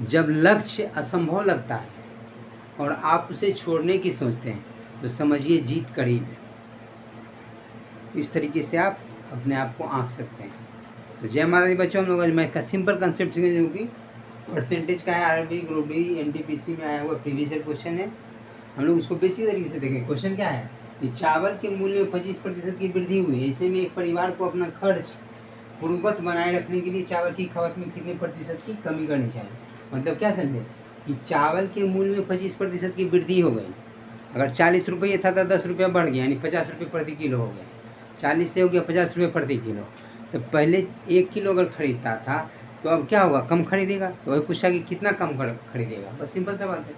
जब लक्ष्य असंभव लगता है और आप उसे छोड़ने की सोचते हैं तो समझिए जीत करीब है। तो इस तरीके से आप अपने आप को आंक सकते हैं। तो जय माता दी बच्चों, हम लोग आज मैथ का सिंपल कंसेप्ट सीखेंगे जो कि परसेंटेज का है, आरआरबी ग्रुप डी एनटीपीसी में आया हुआ प्रीवियस ईयर क्वेश्चन है। हम लोग इसको बेसिक तरीके से देखेंगे। क्वेश्चन क्या है कि चावल के मूल्य में 25% की वृद्धि हुई है। ऐसे में एक परिवार को अपना खर्च पूर्ववत बनाए रखने के लिए चावल की खपत में कितने प्रतिशत की कमी करनी चाहिए। मतलब क्या समझे कि चावल के मूल्य में 25% की वृद्धि हो गई। अगर 40 रुपये था तो 10 रुपया बढ़ गया, यानी 50 रुपये प्रति किलो हो गया। 40 से हो गया 50 रुपये प्रति किलो। तो पहले 1 किलो अगर खरीदता था तो अब क्या होगा, कम खरीदेगा। तो वही पूछा कि कितना कम खरीदेगा। बस सिंपल सा बात है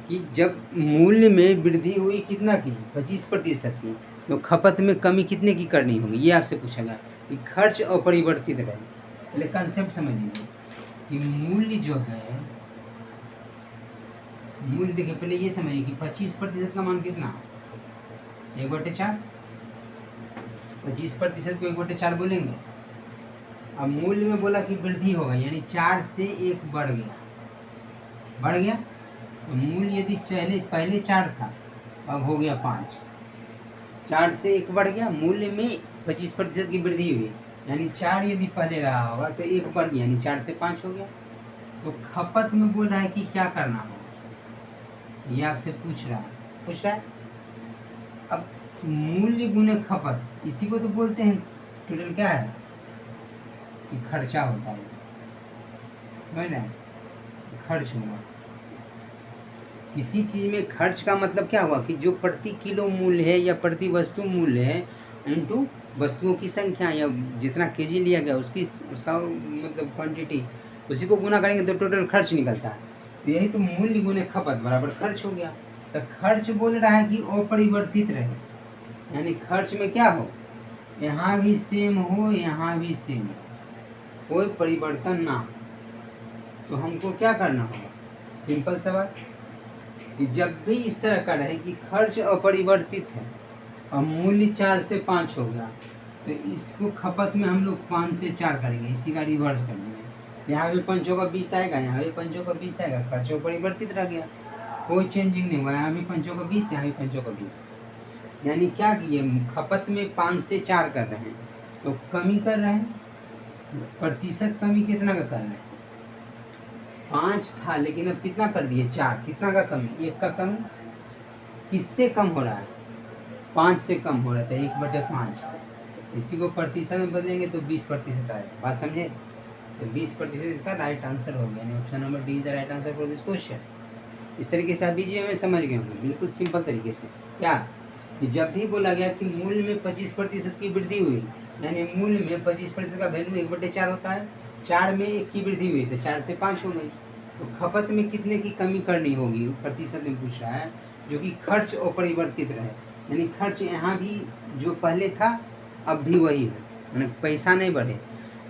कि जब मूल्य में वृद्धि हुई कितना की, 25% की, तो खपत में कमी कितने की करनी होगी, ये आपसे पूछा गया कि खर्च अपरिवर्तित रहे। पहले कंसेप्ट समझ लीजिए कि मूल्य जो है, मूल्य देखिए पहले ये समझिए कि 25% का मान कितना, 1/4। 25% को 1/4 बोलेंगे। अब मूल्य में बोला कि वृद्धि होगा, यानी 4 से 1 बढ़ गया। तो मूल्य यदि पहले 4 था, अब हो गया 5। 4 से 1 बढ़ गया, मूल्य में 25% की वृद्धि हुई, यानी 4 यदि पहले रहा होगा तो 1 बढ़ गया, यानी 4 से 5 हो गया। तो खपत में बोल रहा है कि क्या करना होगा, ये आपसे पूछ रहा है। अब मूल्य गुने खपत, इसी को तो बोलते हैं टोटल क्या है कि खर्चा होता है। समझ रहे हैं, खर्च हुआ किसी चीज में। खर्च का मतलब क्या हुआ कि जो प्रति किलो मूल्य है या प्रति वस्तु मूल्य है इनटू वस्तुओं की संख्या या जितना केजी लिया गया उसका मतलब क्वांटिटी, उसी को गुना करेंगे तो टोटल खर्च निकलता है। तो यही तो मूल्य गुने खपत बराबर खर्च हो गया। तो खर्च बोल रहा है कि अपरिवर्तित रहे, यानी खर्च में क्या हो, यहाँ भी सेम हो यहाँ भी सेम हो, कोई परिवर्तन ना हो। तो हमको क्या करना होगा, सिंपल सवाल कि जब भी इस तरह का रहे कि खर्च अपरिवर्तित है और मूल्य 4 से 5 हो गया, तो इसको खपत में हम लोग 5 से 4 करेंगे, इसी का रिवर्स कर देंगे। यहाँ भी 5 का 20 आएगा, यहाँ भी 5 का 20 आएगा, खर्च अपरिवर्तित रह गया, कोई चेंजिंग नहीं हुआ। यहाँ भी 5 का 20, यहाँ भी 5 का 20, यानी क्या किए, खपत में 5 से 4 कर रहे हैं, तो कमी कर रहे हैं। प्रतिशत कमी कितना का कर रहे हैं, 5 था लेकिन अब कितना कर दिए, 4। कितना का कमी, 1 का कमी। किससे कम हो रहा है, 5 से कम हो रहा था, 1/5। इसी को प्रतिशत में बदलेंगे तो 20% आएगा। बात समझे, तो 20% इसका राइट आंसर हो गया। Option number D is the right answer for this question. इस तरीके से आप बीजीए में समझ गए होंगे, बिल्कुल सिंपल तरीके से। क्या कि जब भी बोला गया कि मूल्य में 25% की वृद्धि हुई, यानी मूल्य में 25% का वैल्यू 1/4 होता है, 4 में 1 की वृद्धि हुई तो 4 से 5 हो गई। तो खपत में कितने की कमी करनी होगी, प्रतिशत में पूछ रहा है, जो कि खर्च अपरिवर्तित रहे, यानी खर्च यहाँ भी जो पहले था अब भी वही है, मैंने पैसा नहीं बढ़े।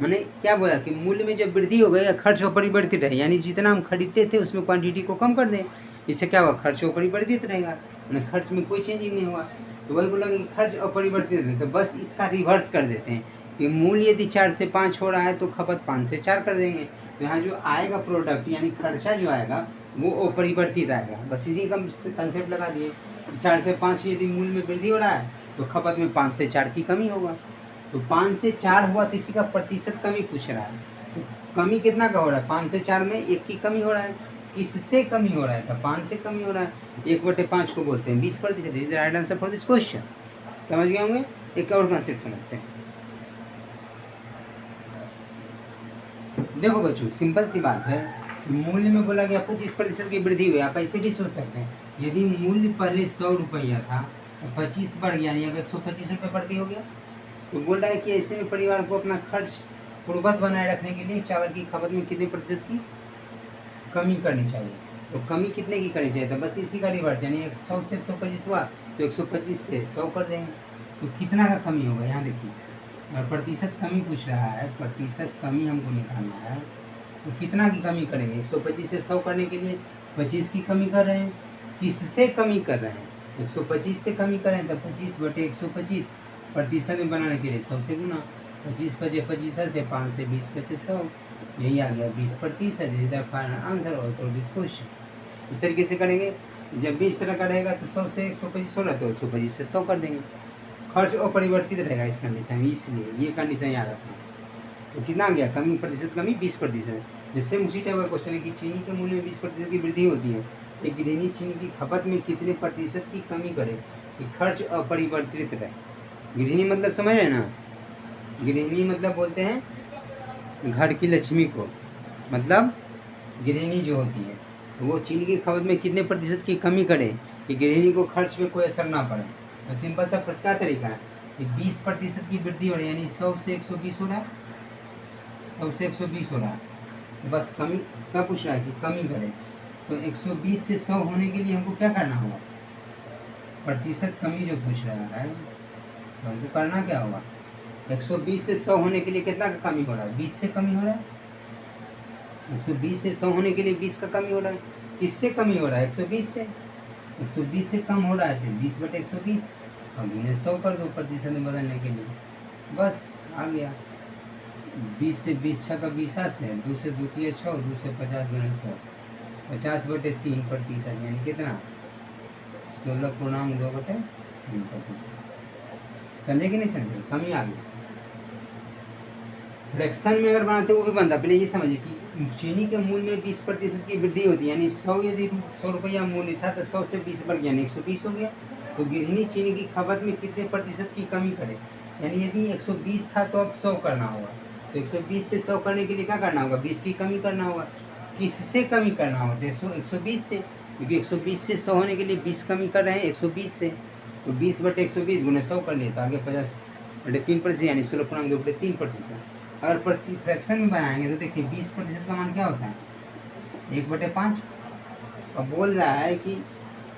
मैंने क्या बोला कि मूल्य में जब वृद्धि हो गई या खर्च अपरिवर्तित रहे, यानी जितना हम खरीदते थे उसमें क्वांटिटी को कम कर दें, इससे क्या होगा, खर्च अपरिवर्तित रहेगा, मैंने खर्च में कोई चेंजिंग नहीं हुआ। तो वही बोला कि खर्च अपरिवर्तित रहे, तो बस इसका रिवर्स कर देते हैं कि मूल्य यदि 4 से 5 हो रहा है तो खपत 5 से 4 कर देंगे। तो यहाँ जो आएगा प्रोडक्ट यानी खर्चा जो आएगा वो अपरिवर्तित आएगा। बस इसी का कंसेप्ट लगा दिए, 4 से 5 यदि मूल्य में वृद्धि हो रहा है तो खपत में 5 से 4 की कमी होगा। तो 5 से 4 हुआ तो इसी का प्रतिशत कमी पूछ रहा है। तो कमी कितना का हो रहा है, 5 से 4 में 1 की कमी हो रहा है, इससे कमी हो रहा है तो 5 से कमी हो रहा है, 1/5 को बोलते हैं 20%। Is the right answer for this question. समझ गए होंगे। एक और कंसेप्ट समझते हैं। देखो बच्चों, सिंपल सी बात है, मूल्य में बोला गया 25% की वृद्धि हुई। आप ऐसे भी सोच सकते हैं, यदि मूल्य पहले 100 रुपया था तो 25 बढ़ गया, यानी अब 125 रुपये प्रति हो गया। तो बोल रहा है कि ऐसे में परिवार को अपना खर्च पूर्ववत बनाए रखने के लिए चावल की खपत में कितने प्रतिशत की कमी करनी चाहिए। तो कमी कितने की करनी चाहिए, तो बस इसी का रिवर्स, यानी 100 से 125 हुआ तो 125 से 100 कर देंगे। तो कितना का कमी होगा, यहाँ देखिए, और प्रतिशत कमी पूछ रहा है, प्रतिशत कमी हमको निकालना है, तो कितना की कमी करेंगे, 125 से 100 करने के लिए 25 की कमी कर रहे हैं। किससे कमी कर रहे हैं, 125 से कमी कर रहे हैं, तो 25/125 प्रतिशत में बनाने के लिए 100 से गुना, 25 × 25 से 5 से 20 × 100, यही आ गया 20%। इधर फाइनल आंसर और तो दिस क्वेश्चन इस तरीके से करेंगे। जब भी इस तरह का रहेगा तो 100 से 125 हो रहा तो 125 से 100 कर देंगे। खर्च अपरिवर्तित रहेगा इस कंडीशन में, इसलिए ये कंडीशन याद रखना। तो कितना आ गया, कमी प्रतिशत कमी 20%। जिससे उसी टाइप का क्वेश्चन है कि चीनी के मूल्य में 20% की वृद्धि होती है, एक गृहिणी चीनी की खपत में कितने प्रतिशत की कमी करे कि खर्च अपरिवर्तित रहे। गृहिणी मतलब समझ रहे ना, गृहिणी मतलब बोलते हैं घर की लक्ष्मी को, मतलब गृहिणी जो होती है वो चीनी की खपत में कितने प्रतिशत की कमी करे कि गृहिणी को खर्च में कोई असर ना पड़े। तो सिंपल सा क्या तरीका है कि 20% की वृद्धि हो रही है, यानी 100 से 120 हो रहा है, 100 से 120 हो रहा है। बस कमी क्या पूछ रहा है कि कमी करें, तो 120 से 100 होने के लिए हमको क्या करना होगा, प्रतिशत कमी जो पूछ रहा है तो हमको करना क्या होगा, 120 से 100 होने के लिए कितना का कमी हो रहा है, 20 से कमी हो रहा है। 120 से 100 होने के लिए 20 का कमी हो रहा है। किससे कमी हो रहा है, 120 से। 120 से कम हो रहा है तो 20/120, अब इन्हें 100 कर दो प्रतिशत में बदलने के लिए, बस आ गया। 20 से 20 छः का 20 से 2 से 2 3 6, 2 से 50 गुना 100, 50/3%, यानी कितना 16.2/3%। समझे कि नहीं समझे, कमी आ गई। फ्रैक्शन में अगर बनाते वो भी बनता, पहले ये समझिए कि चीनी के मूल्य में 20% की वृद्धि होती है, यानी 100 यदि 100 रुपया मूल्य था तो 100 से 20 बढ़ गया, यानी 120 हो गया। तो गृहिणी चीनी की खपत में कितने प्रतिशत की कमी करे, यानी यदि 120 था तो अब 100 करना होगा, तो 120 से 100 करने के लिए क्या करना होगा, 20 की कमी करना होगा। किससे कमी करना होगा, तो 120 से, क्योंकि 120 से 100 होने के लिए 20 कमी कर रहे हैं 120 से, तो 20/120 गुना 100 कर लिए तो आगे 50/3%, यानी 16.2/3%। अगर प्रति फ्रैक्शन में बनाएंगे तो देखिए 20% का मान क्या होता है, 1/5। अब बोल रहा है कि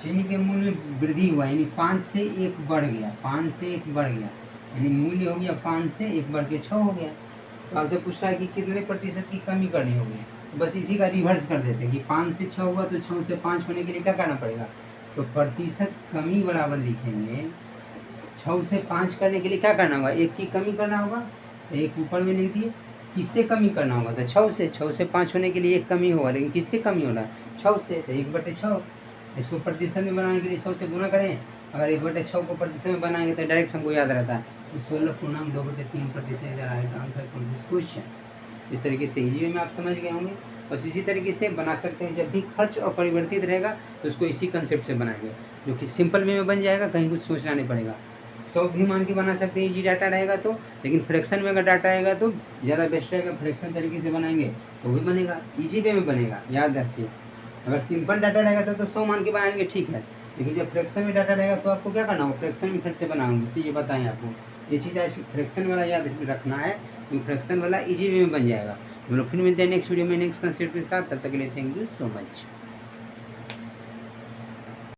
चीनी के मूल्य में वृद्धि हुआ, यानी 5 से 1 बढ़ गया, 5 से 1 बढ़ गया, यानी मूल्य हो गया 5 से 1 बढ़ के 6 हो गया। तो आपसे पूछ रहा है कि कितने प्रतिशत की कमी करनी होगी, तो बस इसी का रिवर्स कर देते हैं कि 5 से 6 हुआ तो 6 से 5 होने के लिए क्या करना पड़ेगा, तो प्रतिशत कमी बराबर लिखेंगे 6 से 5 करने के लिए क्या करना होगा, 1 की कमी करना होगा, एक ऊपर में लिख दिए। किससे कमी करना होगा, तो 6 से, 6 से 5 होने के लिए 1 कमी होगा, लेकिन किससे कमी हो रहा है, 6 से, तो 1/6। इसको प्रतिशत में बनाने के लिए 100 से गुना करें, अगर 1/6 को प्रतिशत में बनाएंगे तो डायरेक्ट हमको याद रहता है 16.2/3% इधर आएगा आंसर फॉर दिस क्वेश्चन। इस तरीके से इजी वे में आप समझ गए होंगे। बस इसी तरीके से बना सकते हैं, जब भी खर्च अपरिवर्तित रहेगा तो उसको इसी कंसेप्ट से बनाएंगे, जो कि सिंपल वे में बन जाएगा, कहीं कुछ सोचना नहीं पड़ेगा। 100 भी मान के बना सकते हैं इजी डाटा रहेगा तो, लेकिन फ्रैक्शन में अगर डाटा आएगा तो ज़्यादा बेस्ट रहेगा, फ्रैक्शन तरीके से बनाएंगे तो भी बनेगा, इजी वे में बनेगा, याद रखिए। अगर सिंपल डाटा रहेगा तो 100 मान के बनाएंगे ठीक है, लेकिन जब फ्रैक्शन में डाटा रहेगा तो आपको क्या करना होगा, फ्रैक्शन में फिर से बनाऊंगी, इससे ये बताएं आपको, ये चीज़ फ्रैक्शन वाला याद रखना है, क्योंकि फ्रैक्शन वाला इजी वे में बन जाएगा। हम लोग फिर मिलते हैं नेक्स्ट वीडियो में नेक्स्ट कंसेप्ट के साथ, तब तक के लिए थैंक यू सो मच।